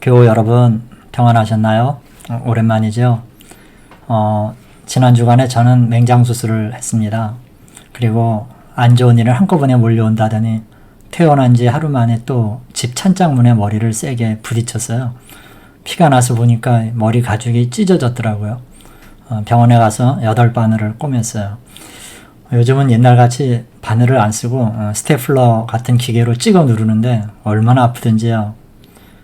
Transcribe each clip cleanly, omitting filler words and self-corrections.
교우 여러분 평안하셨나요? 오랜만이죠. 지난 주간에 저는 맹장수술을 했습니다. 그리고 안 좋은 일은 한꺼번에 몰려온다더니 퇴원한 지 하루 만에 또 집 찬장문에 머리를 세게 부딪혔어요. 피가 나서 보니까 머리 가죽이 찢어졌더라고요. 병원에 가서 8바늘을 꿰맸어요. 요즘은 옛날같이 바늘을 안 쓰고 스테플러 같은 기계로 찍어 누르는데 얼마나 아프든지요.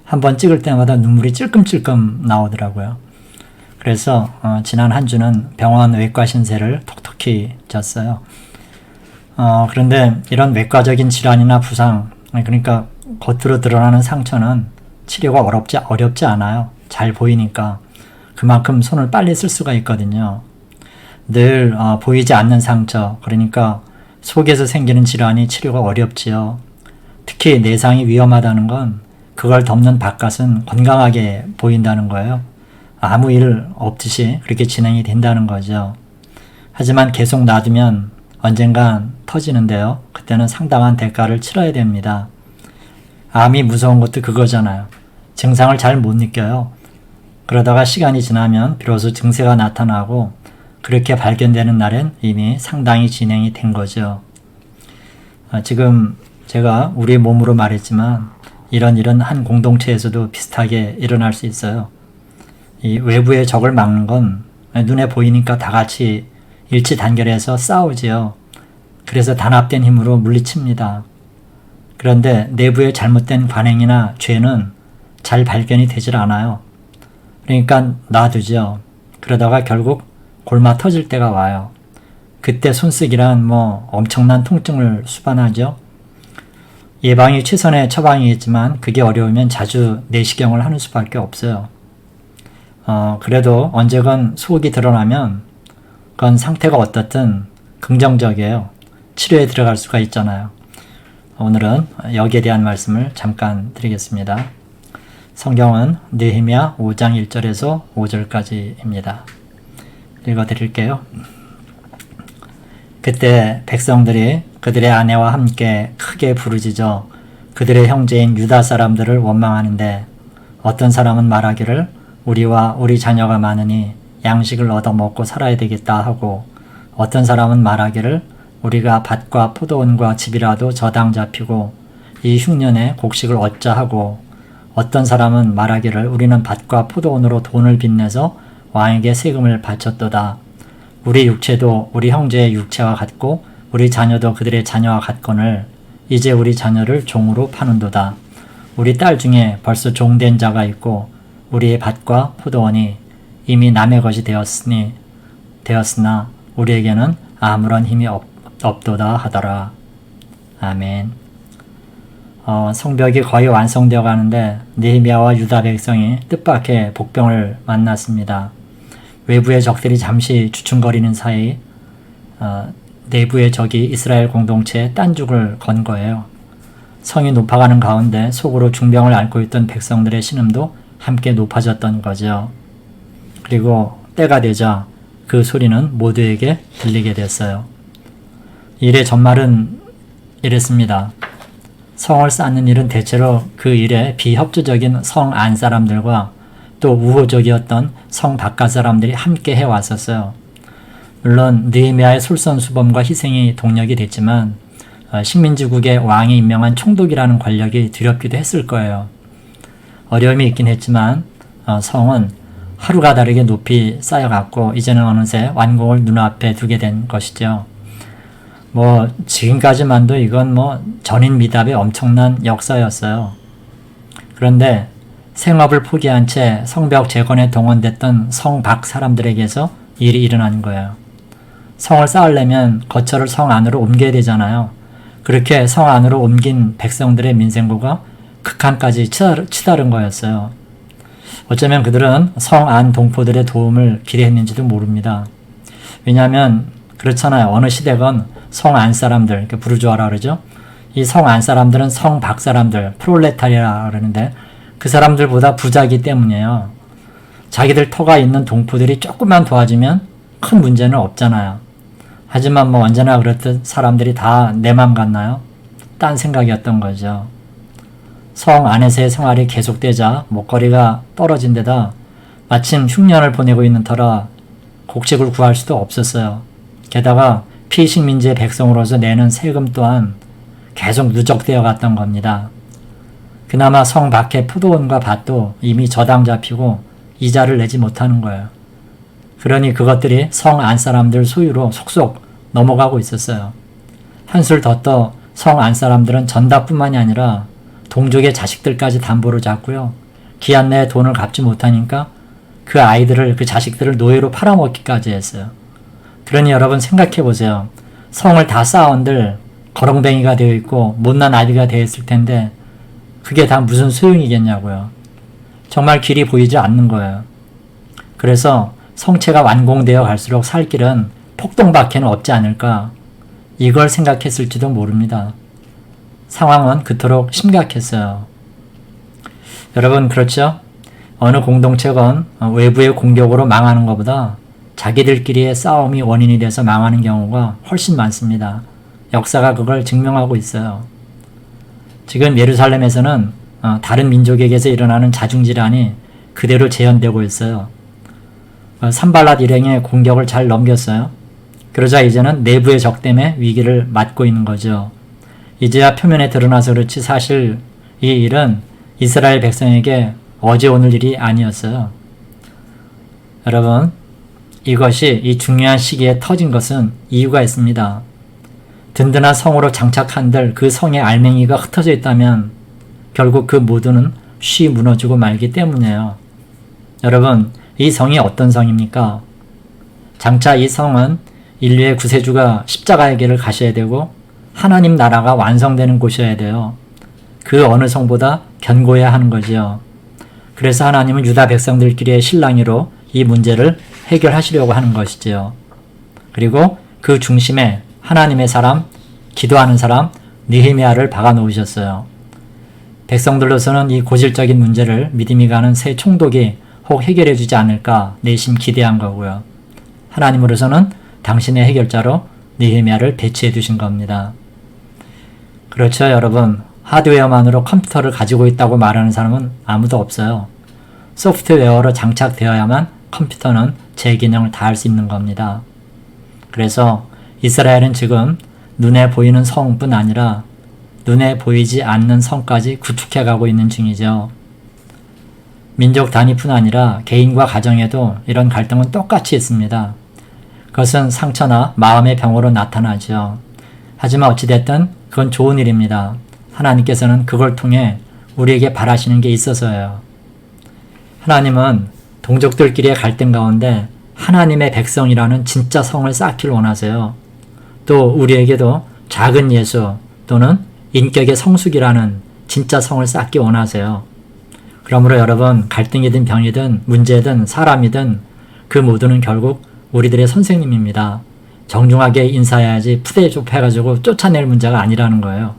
한번 찍을 때마다 눈물이 찔끔찔끔 나오더라고요. 그래서 지난 한 주는 병원 외과 신세를 톡톡히 졌어요. 그런데 이런 외과적인 질환이나 부상, 그러니까 겉으로 드러나는 상처는 치료가 어렵지 않아요. 잘 보이니까. 그만큼 손을 빨리 쓸 수가 있거든요. 늘 보이지 않는 상처, 그러니까 속에서 생기는 질환이 치료가 어렵지요. 특히 내상이 위험하다는 건 그걸 덮는 바깥은 건강하게 보인다는 거예요. 아무 일 없듯이 그렇게 진행이 된다는 거죠. 하지만 계속 놔두면 언젠간 터지는데요. 그때는 상당한 대가를 치러야 됩니다. 암이 무서운 것도 그거잖아요. 증상을 잘 못 느껴요. 그러다가 시간이 지나면 비로소 증세가 나타나고 그렇게 발견되는 날엔 이미 상당히 진행이 된 거죠. 지금 제가 우리 몸으로 말했지만 이런 일은 한 공동체에서도 비슷하게 일어날 수 있어요. 이 외부의 적을 막는 건 눈에 보이니까 다 같이 일치 단결해서 싸우지요. 그래서 단합된 힘으로 물리칩니다. 그런데 내부의 잘못된 관행이나 죄는 잘 발견이 되질 않아요. 그러니까 놔두죠. 그러다가 결국 골마 터질 때가 와요. 그때 손쓰기란 엄청난 통증을 수반하죠. 예방이 최선의 처방이겠지만 그게 어려우면 자주 내시경을 하는 수밖에 없어요. 그래도 언제건 속이 드러나면 그건 상태가 어떻든 긍정적이에요. 치료에 들어갈 수가 있잖아요. 오늘은 여기에 대한 말씀을 잠깐 드리겠습니다. 성경은 느헤미야 5장 1절에서 5절까지입니다. 읽어드릴게요. 그때 백성들이 그들의 아내와 함께 크게 부르짖어 그들의 형제인 유다 사람들을 원망하는데 어떤 사람은 말하기를 우리와 우리 자녀가 많으니 양식을 얻어 먹고 살아야 되겠다 하고 어떤 사람은 말하기를 우리가 밭과 포도원과 집이라도 저당 잡히고 이 흉년에 곡식을 얻자 하고 어떤 사람은 말하기를 우리는 밭과 포도원으로 돈을 빚내서 왕에게 세금을 바쳤도다. 우리 육체도 우리 형제의 육체와 같고 우리 자녀도 그들의 자녀와 같거늘 이제 우리 자녀를 종으로 파는도다. 우리 딸 중에 벌써 종된 자가 있고 우리의 밭과 포도원이 이미 남의 것이 되었으나 우리에게는 아무런 힘이 없도다 하더라. 아멘. 성벽이 거의 완성되어 가는데 느헤미야와 유다 백성이 뜻밖의 복병을 만났습니다. 외부의 적들이 잠시 주춤거리는 사이 내부의 적이 이스라엘 공동체에 딴죽을 건 거예요. 성이 높아가는 가운데 속으로 중병을 앓고 있던 백성들의 신음도 함께 높아졌던 거죠. 그리고 때가 되자 그 소리는 모두에게 들리게 됐어요. 일의 전말은 이랬습니다. 성을 쌓는 일은 대체로 그 일에 비협조적인 성 안 사람들과 또 우호적이었던 성 바깥 사람들이 함께 해왔었어요. 물론 느헤미야의 솔선수범과 희생이 동력이 됐지만 식민지국의 왕이 임명한 총독이라는 권력이 두렵기도 했을 거예요. 어려움이 있긴 했지만 성은 하루가 다르게 높이 쌓여갔고 이제는 어느새 완공을 눈앞에 두게 된 것이죠. 지금까지만도 이건 전인미답의 엄청난 역사였어요. 그런데 생업을 포기한 채 성벽 재건에 동원됐던 성 밖 사람들에게서 일이 일어난 거예요. 성을 쌓으려면 거처를 성 안으로 옮겨야 되잖아요. 그렇게 성 안으로 옮긴 백성들의 민생고가 극한까지 치달은 거였어요. 어쩌면 그들은 성 안 동포들의 도움을 기대했는지도 모릅니다. 왜냐하면 그렇잖아요. 어느 시대건 성 안 사람들, 부르주아라 그러죠. 이 성 안 사람들은 성 밖 사람들, 프롤레타리아라 그러는데 그 사람들보다 부자이기 때문이에요. 자기들 터가 있는 동포들이 조금만 도와주면 큰 문제는 없잖아요. 하지만 언제나 그렇듯 사람들이 다 내 맘 같나요? 딴 생각이었던 거죠. 성 안에서의 생활이 계속되자 먹거리가 떨어진 데다 마침 흉년을 보내고 있는 터라 곡식을 구할 수도 없었어요. 게다가 피식민지의 백성으로서 내는 세금 또한 계속 누적되어 갔던 겁니다. 그나마 성 밖의 포도원과 밭도 이미 저당 잡히고 이자를 내지 못하는 거예요. 그러니 그것들이 성 안 사람들 소유로 속속 넘어가고 있었어요. 한술 더 떠 성 안 사람들은 전다뿐만이 아니라 동족의 자식들까지 담보로 잡고요. 기한 내에 돈을 갚지 못하니까 그 아이들을, 그 자식들을 노예로 팔아먹기까지 했어요. 그러니 여러분 생각해 보세요. 성을 다 쌓아온들 거렁뱅이가 되어 있고 못난 아이가 되어 있을 텐데 그게 다 무슨 소용이겠냐고요. 정말 길이 보이지 않는 거예요. 그래서 성체가 완공되어 갈수록 살 길은 폭동밖에는 없지 않을까, 이걸 생각했을지도 모릅니다. 상황은 그토록 심각했어요. 여러분 그렇죠? 어느 공동체건 외부의 공격으로 망하는 것보다 자기들끼리의 싸움이 원인이 돼서 망하는 경우가 훨씬 많습니다. 역사가 그걸 증명하고 있어요. 지금 예루살렘에서는 다른 민족에게서 일어나는 자중질환이 그대로 재현되고 있어요. 산발랏 일행의 공격을 잘 넘겼어요. 그러자 이제는 내부의 적 때문에 위기를 맞고 있는 거죠. 이제야 표면에 드러나서 그렇지 사실 이 일은 이스라엘 백성에게 어제 오늘 일이 아니었어요. 여러분, 이것이 이 중요한 시기에 터진 것은 이유가 있습니다. 든든한 성으로 장착한들 그 성의 알맹이가 흩어져 있다면 결국 그 모두는 쉬 무너지고 말기 때문이에요. 여러분, 이 성이 어떤 성입니까? 장차 이 성은 인류의 구세주가 십자가의 길을 가셔야 되고 하나님 나라가 완성되는 곳이어야 돼요. 그 어느 성보다 견고해야 하는 거지요. 그래서 하나님은 유다 백성들끼리의 실랑이로 이 문제를 해결하시려고 하는 것이지요. 그리고 그 중심에 하나님의 사람, 기도하는 사람 느헤미야를 박아 놓으셨어요. 백성들로서는 이 고질적인 문제를 믿음이 가는 새 총독이 혹 해결해 주지 않을까 내심 기대한 거고요. 하나님으로서는 당신의 해결자로 느헤미야를 배치해 두신 겁니다. 그렇죠, 여러분. 하드웨어만으로 컴퓨터를 가지고 있다고 말하는 사람은 아무도 없어요. 소프트웨어로 장착되어야만 컴퓨터는 제 기능을 다할 수 있는 겁니다. 그래서 이스라엘은 지금 눈에 보이는 성뿐 아니라 눈에 보이지 않는 성까지 구축해가고 있는 중이죠. 민족 단위뿐 아니라 개인과 가정에도 이런 갈등은 똑같이 있습니다. 그것은 상처나 마음의 병으로 나타나죠. 하지만 어찌됐든 그건 좋은 일입니다. 하나님께서는 그걸 통해 우리에게 바라시는 게 있어서예요. 하나님은 동족들끼리의 갈등 가운데 하나님의 백성이라는 진짜 성을 쌓기를 원하세요. 또 우리에게도 작은 예수 또는 인격의 성숙이라는 진짜 성을 쌓기 원하세요. 그러므로 여러분, 갈등이든 병이든 문제든 사람이든 그 모두는 결국 우리들의 선생님입니다. 정중하게 인사해야지 푸대접해가지고 쫓아낼 문제가 아니라는 거예요.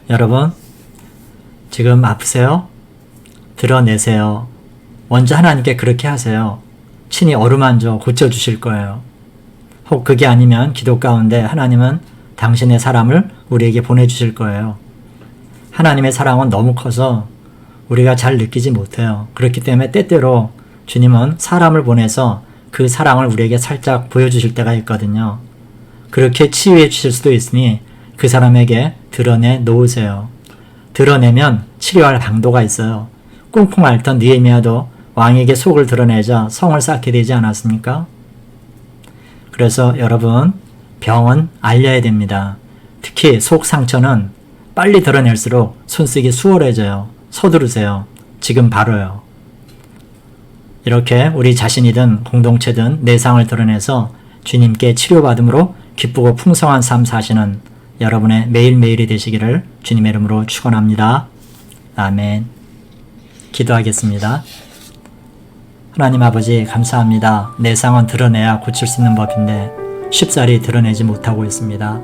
여러분, 지금 아프세요? 드러내세요. 먼저 하나님께 그렇게 하세요. 친히 어루만져 고쳐주실 거예요. 혹 그게 아니면 기도 가운데 하나님은 당신의 사람을 우리에게 보내주실 거예요. 하나님의 사랑은 너무 커서 우리가 잘 느끼지 못해요. 그렇기 때문에 때때로 주님은 사람을 보내서 그 사랑을 우리에게 살짝 보여주실 때가 있거든요. 그렇게 치유해 주실 수도 있으니 그 사람에게 드러내 놓으세요. 드러내면 치료할 방도가 있어요. 꿍꿍 앓던 느헤미야도 왕에게 속을 드러내자 성을 쌓게 되지 않았습니까? 그래서 여러분, 병은 알려야 됩니다. 특히 속 상처는 빨리 드러낼수록 손쓰기 수월해져요. 서두르세요. 지금 바로요. 이렇게 우리 자신이든 공동체든 내상을 드러내서 주님께 치료받음으로 기쁘고 풍성한 삶 사시는 여러분의 매일매일이 되시기를 주님의 이름으로 축원합니다. 아멘. 기도하겠습니다. 하나님 아버지, 감사합니다. 내상은 드러내야 고칠 수 있는 법인데 쉽사리 드러내지 못하고 있습니다.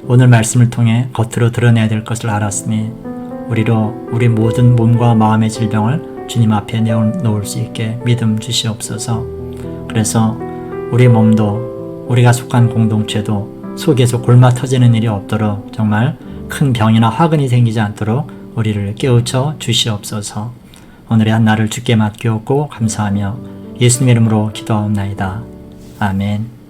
오늘 말씀을 통해 겉으로 드러내야 될 것을 알았으니 우리로 우리 모든 몸과 마음의 질병을 주님 앞에 내어놓을 수 있게 믿음 주시옵소서. 그래서 우리 몸도 우리가 속한 공동체도 속에서 골마 터지는 일이 없도록 정말 큰 병이나 화근이 생기지 않도록 우리를 깨우쳐 주시옵소서. 오늘의 한 날을 주께 맡기옵고 감사하며 예수님 이름으로 기도하옵나이다. 아멘.